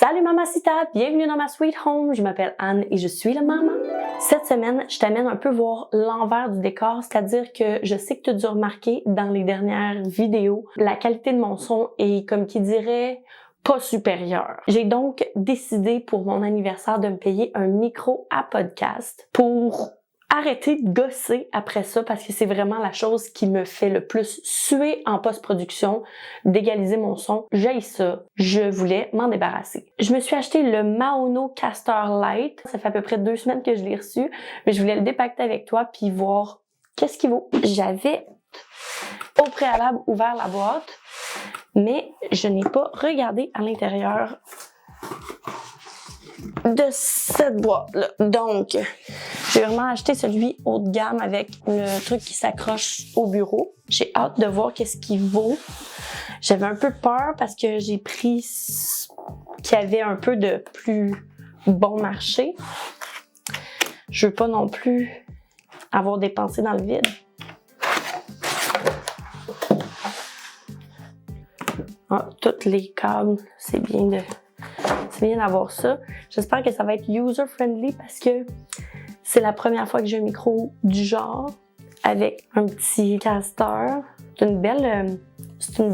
Salut Mamacita, bienvenue dans ma Sweet Home, je m'appelle Anne et je suis la maman. Cette semaine, je t'amène un peu voir l'envers du décor, c'est-à-dire que je sais que tu as dû remarquer dans les dernières vidéos, la qualité de mon son est, comme qui dirait, pas supérieure. J'ai donc décidé pour mon anniversaire de me payer un micro à podcast pour arrêter de gosser après ça parce que c'est vraiment la chose qui me fait le plus suer en post-production, d'égaliser mon son. J'haïs ça. Je voulais m'en débarrasser. Je me suis acheté le Maono Caster Light. Ça fait à peu près 2 semaines que je l'ai reçu, mais je voulais le dépacter avec toi puis voir qu'est-ce qu'il vaut. J'avais au préalable ouvert la boîte, mais je n'ai pas regardé à l'intérieur de cette boîte-là. Donc, j'ai vraiment acheté celui haut de gamme avec le truc qui s'accroche au bureau. J'ai hâte de voir qu'est-ce qu'il vaut. J'avais un peu peur parce que j'ai pris qu'il y avait un peu de plus bon marché. Je veux pas non plus avoir dépensé dans le vide. Ah, tous les câbles, c'est bien d'avoir ça. J'espère que ça va être user-friendly parce que c'est la première fois que j'ai un micro du genre avec un petit caster. C'est une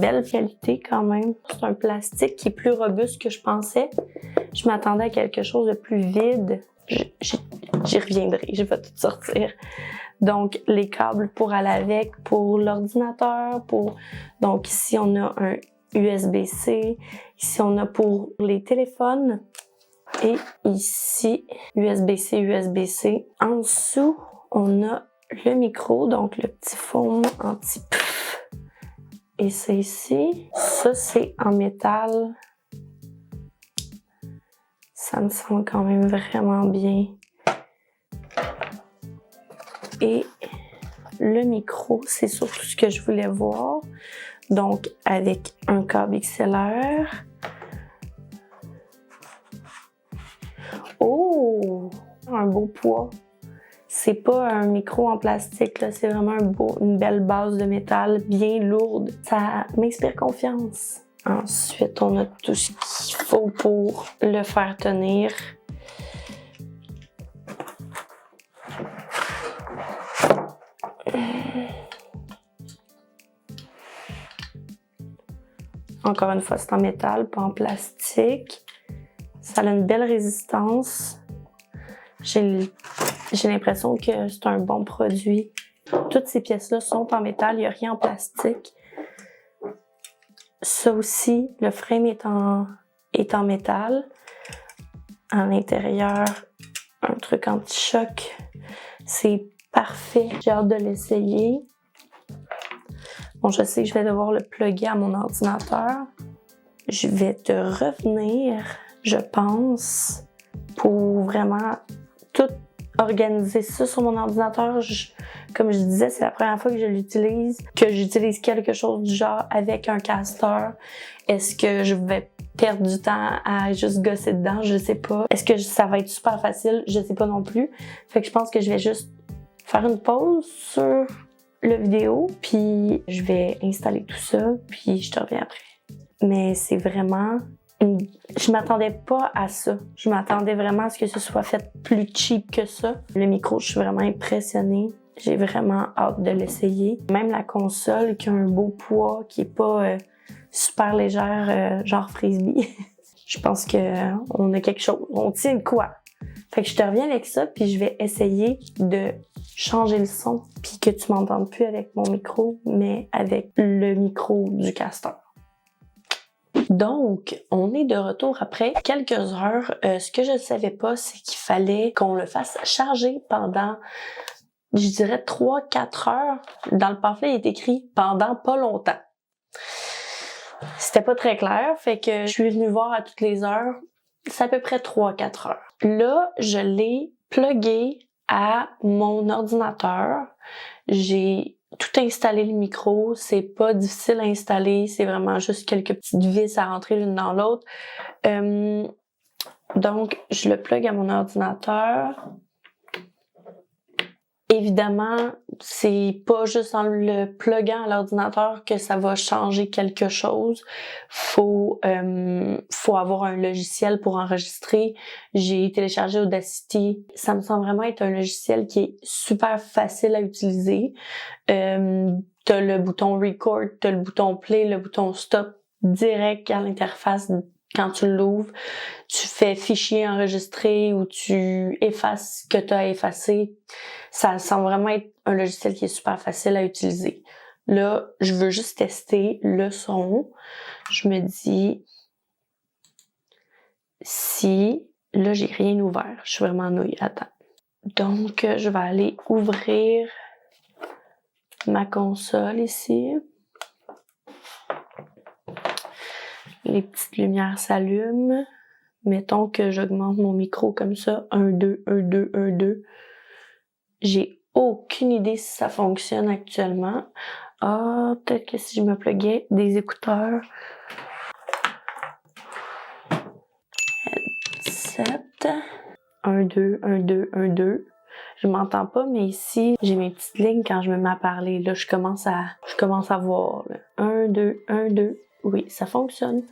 belle qualité quand même. C'est un plastique qui est plus robuste que je pensais. Je m'attendais à quelque chose de plus vide. J'y reviendrai, je vais tout sortir. Donc, les câbles pour aller avec, pour l'ordinateur, donc ici on a un USB-C, ici on a pour les téléphones et ici USB-C, USB-C. En dessous, on a le micro, donc le petit foam anti-pff. Et c'est ici. Ça, c'est en métal. Ça me semble quand même vraiment bien. Et le micro, c'est surtout ce que je voulais voir. Donc, avec un câble XLR. Oh! Un beau poids. C'est pas un micro en plastique, là. C'est vraiment une belle base de métal, bien lourde. Ça m'inspire confiance. Ensuite, on a tout ce qu'il faut pour le faire tenir. Encore une fois, c'est en métal, pas en plastique. Ça a une belle résistance. J'ai l'impression que c'est un bon produit. Toutes ces pièces-là sont en métal, il n'y a rien en plastique. Ça aussi, le frame est en métal. À l'intérieur, un truc anti-choc. C'est parfait. J'ai hâte de l'essayer. Bon, je sais que je vais devoir le plugger à mon ordinateur. Je vais te revenir, je pense, pour vraiment tout organiser ça sur mon ordinateur. Comme je disais, c'est la première fois que j'utilise quelque chose du genre avec un caster. Est-ce que je vais perdre du temps à juste gosser dedans? Je sais pas. Est-ce que ça va être super facile? Je sais pas non plus. Fait que je pense que je vais juste faire une pause sur la vidéo, puis je vais installer tout ça, puis je te reviens après. Mais c'est vraiment... Je m'attendais pas à ça. Je m'attendais vraiment à ce que ce soit fait plus cheap que ça. Le micro, je suis vraiment impressionnée. J'ai vraiment hâte de l'essayer. Même la console qui a un beau poids, qui est pas super légère, genre frisbee. Je pense qu'on a quelque chose. On tient de quoi? Fait que je te reviens avec ça, puis je vais essayer de changer le son, puis que tu m'entendes plus avec mon micro, mais avec le micro du caster. Donc, on est de retour après quelques heures. Ce que je ne savais pas, c'est qu'il fallait qu'on le fasse charger pendant, je dirais, 3-4 heures. Dans le pamphlet, il est écrit « pendant pas longtemps ». C'était pas très clair, fait que je suis venue voir à toutes les heures. C'est à peu près 3-4 heures. Là, je l'ai plugué à mon ordinateur. J'ai tout installé le micro. C'est pas difficile à installer. C'est vraiment juste quelques petites vis à rentrer l'une dans l'autre. Donc, je le plug à mon ordinateur. Évidemment, c'est pas juste en le pluguant à l'ordinateur que ça va changer quelque chose. Faut avoir un logiciel pour enregistrer. J'ai téléchargé Audacity. Ça me semble vraiment être un logiciel qui est super facile à utiliser. T'as le bouton record, t'as le bouton play, le bouton stop direct à l'interface. Quand tu l'ouvres, tu fais fichier enregistré ou tu effaces ce que tu as effacé. Ça semble vraiment être un logiciel qui est super facile à utiliser. Là, je veux juste tester le son. Je me dis, si, là, j'ai rien ouvert. Je suis vraiment nouille. Attends. Donc, je vais aller ouvrir ma console ici. Les petites lumières s'allument. Mettons que j'augmente mon micro comme ça. 1, 2, 1, 2, 1, 2. J'ai aucune idée si ça fonctionne actuellement. Ah, peut-être que si je me pluguais des écouteurs. 7. 1, 2, 1, 2, 1, 2. Je m'entends pas, mais ici, j'ai mes petites lignes quand je me mets à parler. Là, je commence à voir. Là. 1, 2, 1, 2. Oui, ça fonctionne.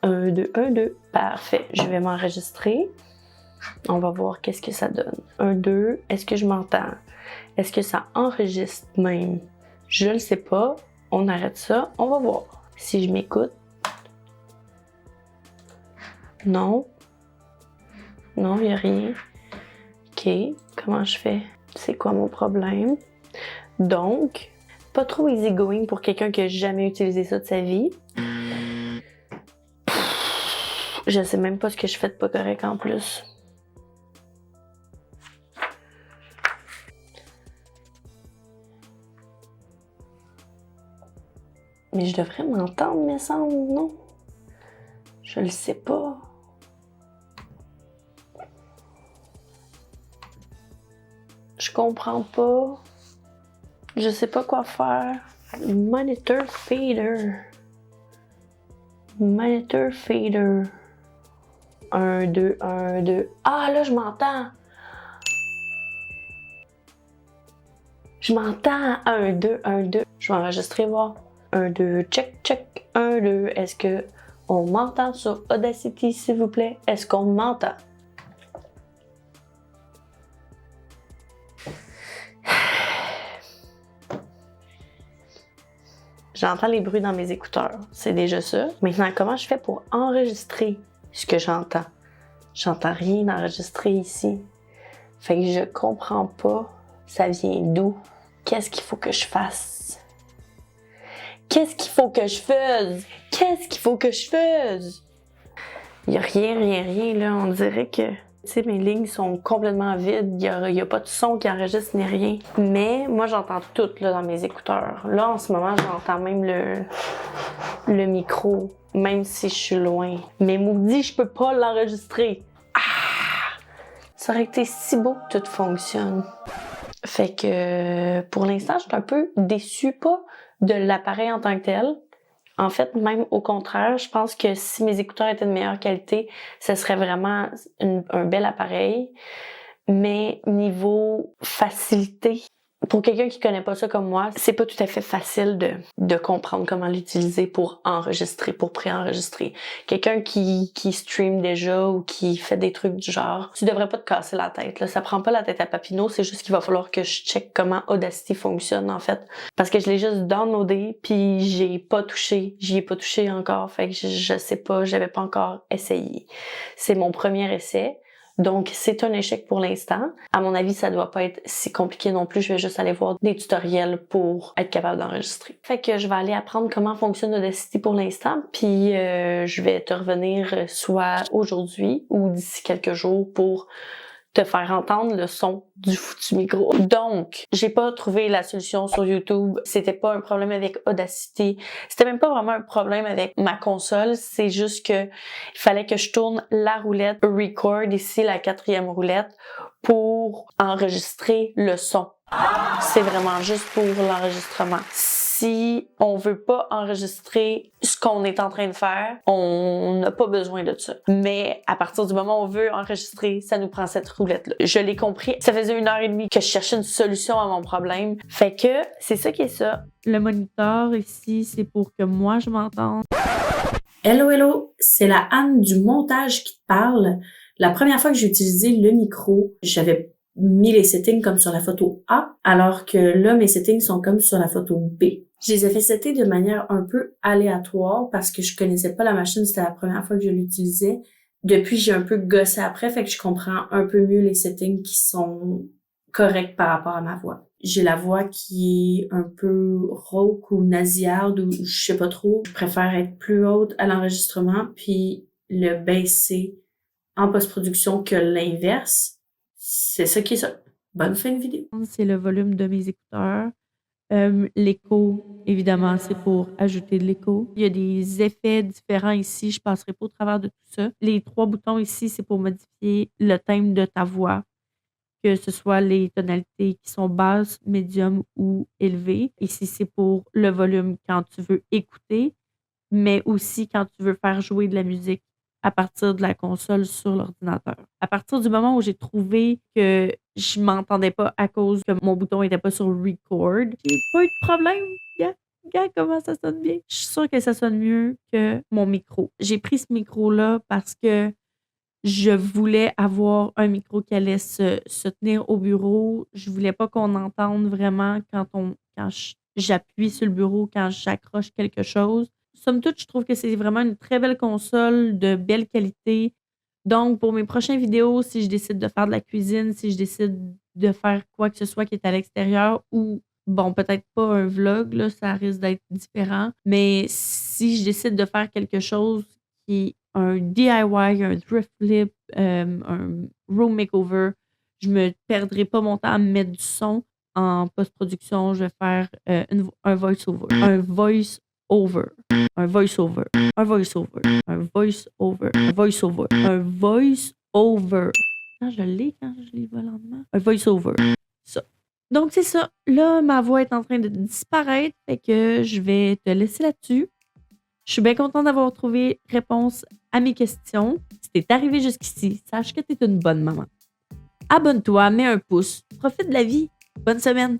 1, 2, 1, 2. Parfait. Je vais m'enregistrer. On va voir qu'est-ce que ça donne. 1, 2. Est-ce que je m'entends? Est-ce que ça enregistre même? Je le sais pas. On arrête ça. On va voir. Si je m'écoute. Non. Non, il n'y a rien. OK. Comment je fais? C'est quoi mon problème? Donc, pas trop easygoing pour quelqu'un qui a jamais utilisé ça de sa vie. Je sais même pas ce que je fais de pas correct en plus. Mais je devrais m'entendre, me semble, non? Je le sais pas. Je comprends pas. Je sais pas quoi faire. Monitor fader. Monitor fader. 1, 2, 1, 2. Ah, là, je m'entends. Je m'entends. 1, 2, 1, 2. Je vais enregistrer, voir. 1, 2, check, check. 1, 2. Est-ce que on m'entend sur Audacity, s'il vous plaît? Est-ce qu'on m'entend? J'entends les bruits dans mes écouteurs. C'est déjà ça. Maintenant, comment je fais pour enregistrer ce que j'entends? J'entends rien d'enregistrer ici. Fait que je comprends pas. Ça vient d'où? Qu'est-ce qu'il faut que je fasse? Qu'est-ce qu'il faut que je fasse? Qu'est-ce qu'il faut que je fasse? Il y a rien, là. On dirait que, tu sais, mes lignes sont complètement vides. Il y a pas de son qui enregistre ni rien. Mais moi, j'entends tout, là, dans mes écouteurs. Là, en ce moment, j'entends même le micro, même si je suis loin. Mais maudit, je peux pas l'enregistrer. Ah! Ça aurait été si beau que tout fonctionne. Fait que, pour l'instant, je suis un peu déçue, pas de l'appareil en tant que tel. En fait, même au contraire, je pense que si mes écouteurs étaient de meilleure qualité, ce serait vraiment un bel appareil. Mais niveau facilité, pour quelqu'un qui connaît pas ça comme moi, c'est pas tout à fait facile de comprendre comment l'utiliser pour enregistrer, pour pré-enregistrer. Quelqu'un qui stream déjà ou qui fait des trucs du genre, tu devrais pas te casser la tête, là. Ça prend pas la tête à Papineau, c'est juste qu'il va falloir que je check comment Audacity fonctionne, en fait. Parce que je l'ai juste downloadé, puis j'y ai pas touché encore, fait que je sais pas, j'avais pas encore essayé. C'est mon premier essai. Donc, c'est un échec pour l'instant. À mon avis, ça doit pas être si compliqué non plus. Je vais juste aller voir des tutoriels pour être capable d'enregistrer. Fait que je vais aller apprendre comment fonctionne Audacity pour l'instant, puis je vais te revenir soit aujourd'hui ou d'ici quelques jours pour te faire entendre le son du foutu micro. Donc, j'ai pas trouvé la solution sur YouTube. C'était pas un problème avec Audacity. C'était même pas vraiment un problème avec ma console. C'est juste que il fallait que je tourne la roulette record, ici la 4e roulette, pour enregistrer le son. C'est vraiment juste pour l'enregistrement. si on veut pas enregistrer ce qu'on est en train de faire, on n'a pas besoin de ça. Mais à partir du moment où on veut enregistrer, ça nous prend cette roulette-là. Je l'ai compris. Ça faisait 1h30 que je cherchais une solution à mon problème. Fait que c'est ça qui est ça. Le moniteur ici, c'est pour que moi je m'entende. Hello, hello! C'est la Anne du montage qui te parle. La première fois que j'ai utilisé le micro, j'avais mis les settings comme sur la photo A, alors que là, mes settings sont comme sur la photo B. Je les ai fait setter de manière un peu aléatoire parce que je connaissais pas la machine, c'était la première fois que je l'utilisais. Depuis, j'ai un peu gossé après, fait que je comprends un peu mieux les settings qui sont corrects par rapport à ma voix. J'ai la voix qui est un peu rauque ou nasillarde ou je sais pas trop. Je préfère être plus haute à l'enregistrement puis le baisser en post-production que l'inverse. C'est ça qui est ça. Bonne fin de vidéo. C'est le volume de mes écouteurs. L'écho, évidemment, c'est pour ajouter de l'écho. Il y a des effets différents ici. Je passerai pas au travers de tout ça. Les 3 boutons ici, c'est pour modifier le thème de ta voix, que ce soit les tonalités qui sont basses, médium ou élevées. Ici, c'est pour le volume quand tu veux écouter, mais aussi quand tu veux faire jouer de la musique à partir de la console sur l'ordinateur. À partir du moment où j'ai trouvé que je m'entendais pas à cause que mon bouton était pas sur record, j'ai pas eu de problème. Regarde comment ça sonne bien. Je suis sûre que ça sonne mieux que mon micro. J'ai pris ce micro-là parce que je voulais avoir un micro qui allait se tenir au bureau. Je voulais pas qu'on entende vraiment quand j'appuie sur le bureau, quand j'accroche quelque chose. Somme toute, je trouve que c'est vraiment une très belle console de belle qualité. Donc, pour mes prochaines vidéos, si je décide de faire de la cuisine, si je décide de faire quoi que ce soit qui est à l'extérieur ou, bon, peut-être pas un vlog, là, ça risque d'être différent. Mais si je décide de faire quelque chose qui est un DIY, un thrift flip, un room makeover, je me perdrai pas mon temps à mettre du son. En post-production, je vais faire un voice-over. Un voice-over. Un voice-over. Un voice-over. Un voice-over. Un voice-over. Un voice-over. Quand je l'ai le lendemain. Un voice-over. Ça. Donc, c'est ça. Là, ma voix est en train de disparaître. Fait que je vais te laisser là-dessus. Je suis bien contente d'avoir trouvé réponse à mes questions. Si t'es arrivé jusqu'ici, sache que t'es une bonne maman. Abonne-toi, mets un pouce. Profite de la vie. Bonne semaine.